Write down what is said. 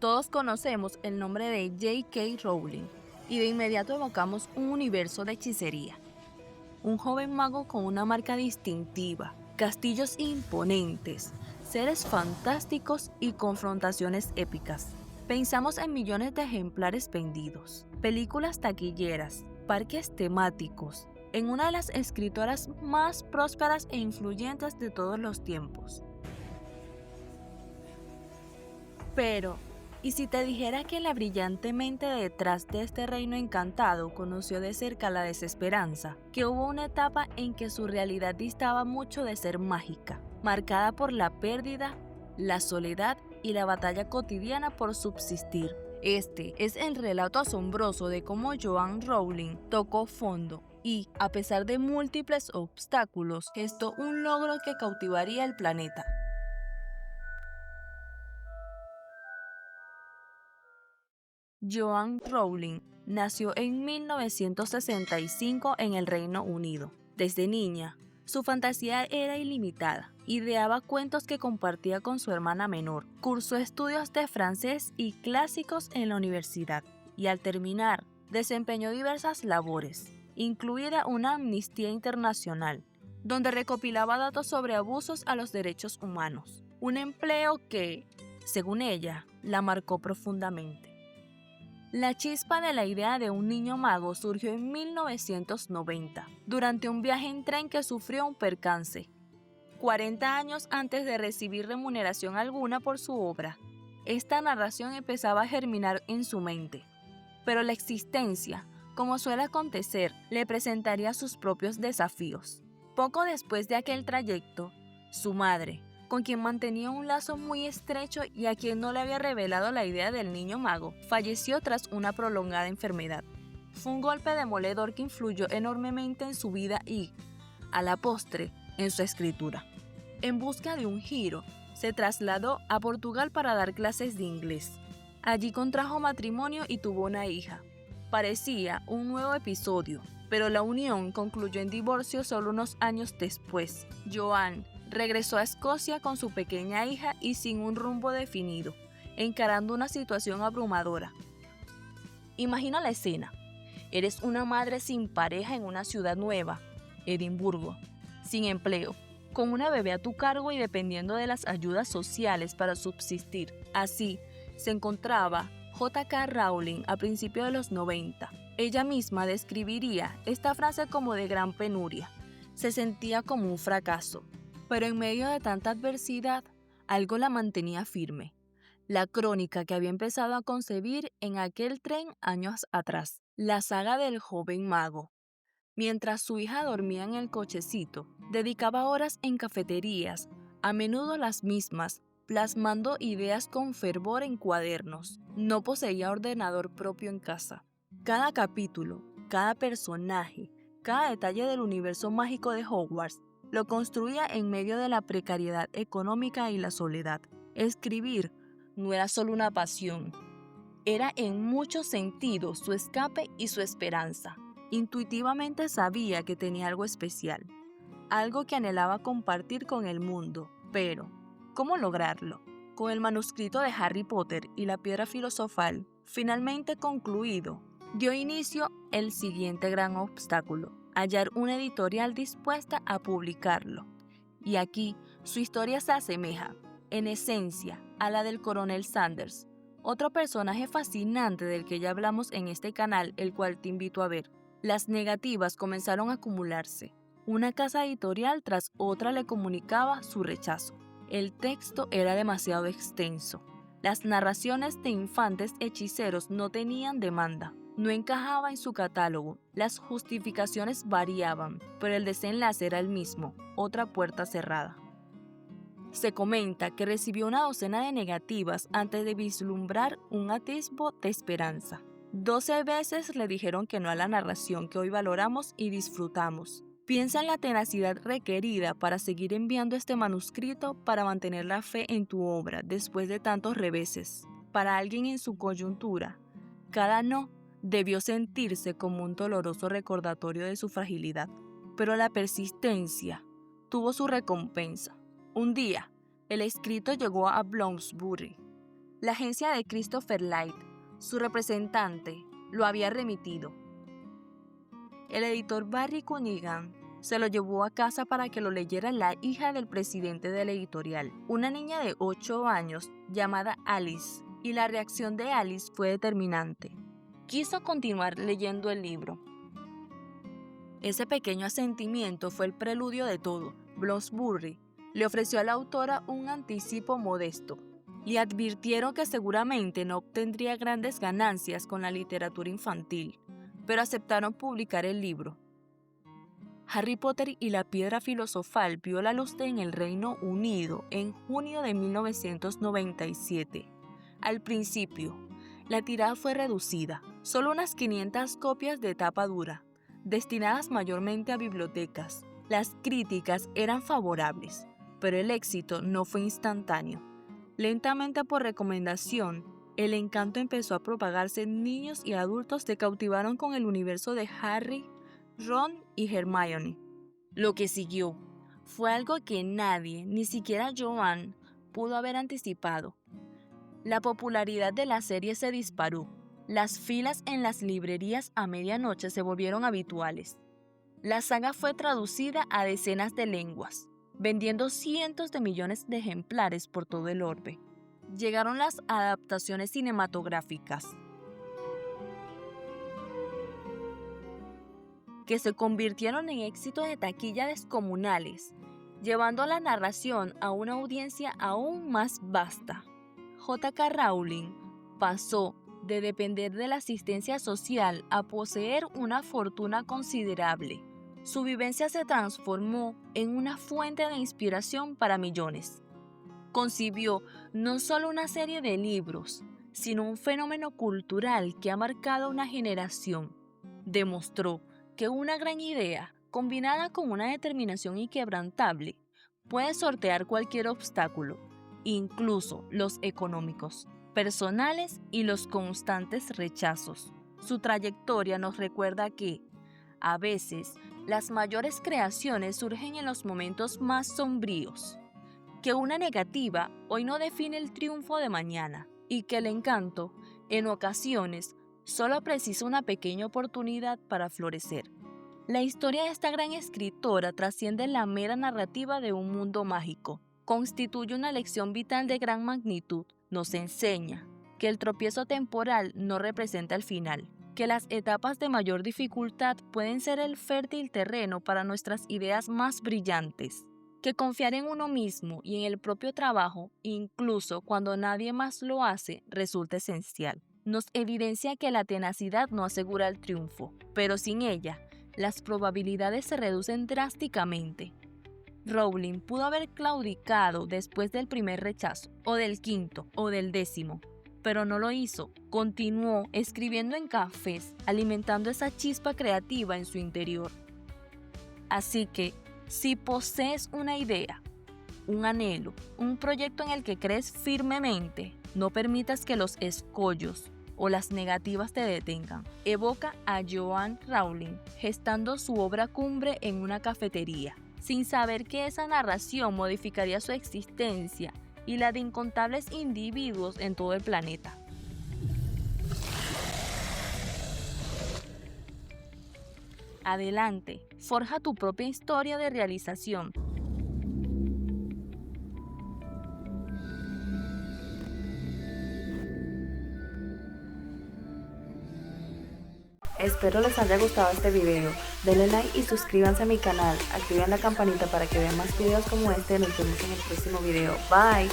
Todos conocemos el nombre de J.K. Rowling y de inmediato evocamos un universo de hechicería. Un joven mago con una marca distintiva, castillos imponentes, seres fantásticos y confrontaciones épicas. Pensamos en millones de ejemplares vendidos, películas taquilleras, parques temáticos, en una de las escritoras más prósperas e influyentes de todos los tiempos. Pero, ¿y si te dijera que la brillante mente detrás de este reino encantado conoció de cerca la desesperanza? Que hubo una etapa en que su realidad distaba mucho de ser mágica, marcada por la pérdida, la soledad y la batalla cotidiana por subsistir. Este es el relato asombroso de cómo Joanne Rowling tocó fondo y, a pesar de múltiples obstáculos, gestó un logro que cautivaría el planeta. Joanne Rowling nació en 1965 en el Reino Unido. Desde niña, su fantasía era ilimitada. Ideaba cuentos que compartía con su hermana menor. Cursó estudios de francés y clásicos en la universidad y al terminar, desempeñó diversas labores, incluida una Amnistía Internacional, donde recopilaba datos sobre abusos a los derechos humanos. Un empleo que, según ella, la marcó profundamente. La chispa de la idea de un niño mago surgió en 1990, durante un viaje en tren que sufrió un percance, 40 años antes de recibir remuneración alguna por su obra. Esta narración empezaba a germinar en su mente, pero la existencia, como suele acontecer, le presentaría sus propios desafíos. Poco después de aquel trayecto, su madre, con quien mantenía un lazo muy estrecho y a quien no le había revelado la idea del niño mago, falleció tras una prolongada enfermedad. Fue un golpe demoledor que influyó enormemente en su vida y, a la postre, en su escritura. En busca de un giro, se trasladó a Portugal para dar clases de inglés. Allí contrajo matrimonio y tuvo una hija. Parecía un nuevo episodio, pero la unión concluyó en divorcio solo unos años después. Joanne regresó a Escocia con su pequeña hija y sin un rumbo definido, encarando una situación abrumadora. Imagina la escena. Eres una madre sin pareja en una ciudad nueva, Edimburgo, sin empleo, con una bebé a tu cargo y dependiendo de las ayudas sociales para subsistir. Así se encontraba J.K. Rowling a principios de los 90. Ella misma describiría esta frase como de gran penuria. Se sentía como un fracaso. Pero en medio de tanta adversidad, algo la mantenía firme. La crónica que había empezado a concebir en aquel tren años atrás. La saga del joven mago. Mientras su hija dormía en el cochecito, dedicaba horas en cafeterías, a menudo las mismas, plasmando ideas con fervor en cuadernos. No poseía ordenador propio en casa. Cada capítulo, cada personaje, cada detalle del universo mágico de Hogwarts lo construía en medio de la precariedad económica y la soledad. Escribir no era solo una pasión, era en muchos sentidos su escape y su esperanza. Intuitivamente sabía que tenía algo especial, algo que anhelaba compartir con el mundo, pero ¿cómo lograrlo? Con el manuscrito de Harry Potter y la piedra filosofal, finalmente concluido, dio inicio el siguiente gran obstáculo: hallar una editorial dispuesta a publicarlo. Y aquí su historia se asemeja, en esencia, a la del coronel Sanders, otro personaje fascinante del que ya hablamos en este canal, el cual te invito a ver. Las negativas comenzaron a acumularse. Una casa editorial tras otra le comunicaba su rechazo. El texto era demasiado extenso. Las narraciones de infantes hechiceros no tenían demanda. No encajaba en su catálogo, las justificaciones variaban, pero el desenlace era el mismo, otra puerta cerrada. Se comenta que recibió una docena de negativas antes de vislumbrar un atisbo de esperanza. 12 veces le dijeron que no a la narración que hoy valoramos y disfrutamos. Piensa en la tenacidad requerida para seguir enviando este manuscrito para mantener la fe en tu obra después de tantos reveses. Para alguien en su coyuntura, cada no debió sentirse como un doloroso recordatorio de su fragilidad, pero la persistencia tuvo su recompensa. Un día, el escrito llegó a Bloomsbury, La agencia de Christopher Light, su representante, lo había remitido. El editor Barry Cunningham se lo llevó a casa para que lo leyera la hija del presidente de la editorial, una niña de 8 años llamada Alice, y la reacción de Alice fue determinante. Quiso continuar leyendo el libro. Ese pequeño asentimiento fue el preludio de todo. Bloomsbury le ofreció a la autora un anticipo modesto. Le advirtieron que seguramente no obtendría grandes ganancias con la literatura infantil, pero aceptaron publicar el libro. Harry Potter y la Piedra Filosofal vio la luz en el Reino Unido en junio de 1997. Al principio, la tirada fue reducida, solo unas 500 copias de tapa dura, destinadas mayormente a bibliotecas. Las críticas eran favorables, pero el éxito no fue instantáneo. Lentamente por recomendación, el encanto empezó a propagarse en niños y adultos se cautivaron con el universo de Harry, Ron y Hermione. Lo que siguió fue algo que nadie, ni siquiera Joanne, pudo haber anticipado. La popularidad de la serie se disparó. Las filas en las librerías a medianoche se volvieron habituales. La saga fue traducida a decenas de lenguas, vendiendo cientos de millones de ejemplares por todo el orbe. Llegaron las adaptaciones cinematográficas, que se convirtieron en éxitos de taquilla descomunales, llevando la narración a una audiencia aún más vasta. J.K. Rowling pasó de depender de la asistencia social a poseer una fortuna considerable. Su vivencia se transformó en una fuente de inspiración para millones. Concibió no solo una serie de libros, sino un fenómeno cultural que ha marcado una generación. Demostró que una gran idea, combinada con una determinación inquebrantable, puede sortear cualquier obstáculo, incluso los económicos, personales y los constantes rechazos. Su trayectoria nos recuerda que, a veces, las mayores creaciones surgen en los momentos más sombríos, que una negativa hoy no define el triunfo de mañana y que el encanto, en ocasiones, solo precisa una pequeña oportunidad para florecer. La historia de esta gran escritora trasciende la mera narrativa de un mundo mágico. Constituye una lección vital de gran magnitud. Nos enseña que el tropiezo temporal no representa el final, que las etapas de mayor dificultad pueden ser el fértil terreno para nuestras ideas más brillantes, que confiar en uno mismo y en el propio trabajo, incluso cuando nadie más lo hace, resulta esencial. Nos evidencia que la tenacidad no asegura el triunfo, pero sin ella, las probabilidades se reducen drásticamente. Rowling pudo haber claudicado después del primer rechazo, o del quinto, o del 10º, pero no lo hizo. Continuó escribiendo en cafés, alimentando esa chispa creativa en su interior. Así que, si posees una idea, un anhelo, un proyecto en el que crees firmemente, no permitas que los escollos o las negativas te detengan. Evoca a Joanne Rowling gestando su obra cumbre en una cafetería, sin saber que esa narración modificaría su existencia y la de incontables individuos en todo el planeta. Adelante, forja tu propia historia de realización. Espero les haya gustado este video. Denle like y suscríbanse a mi canal. Activen la campanita para que vean más videos como este. Nos vemos en el próximo video. Bye.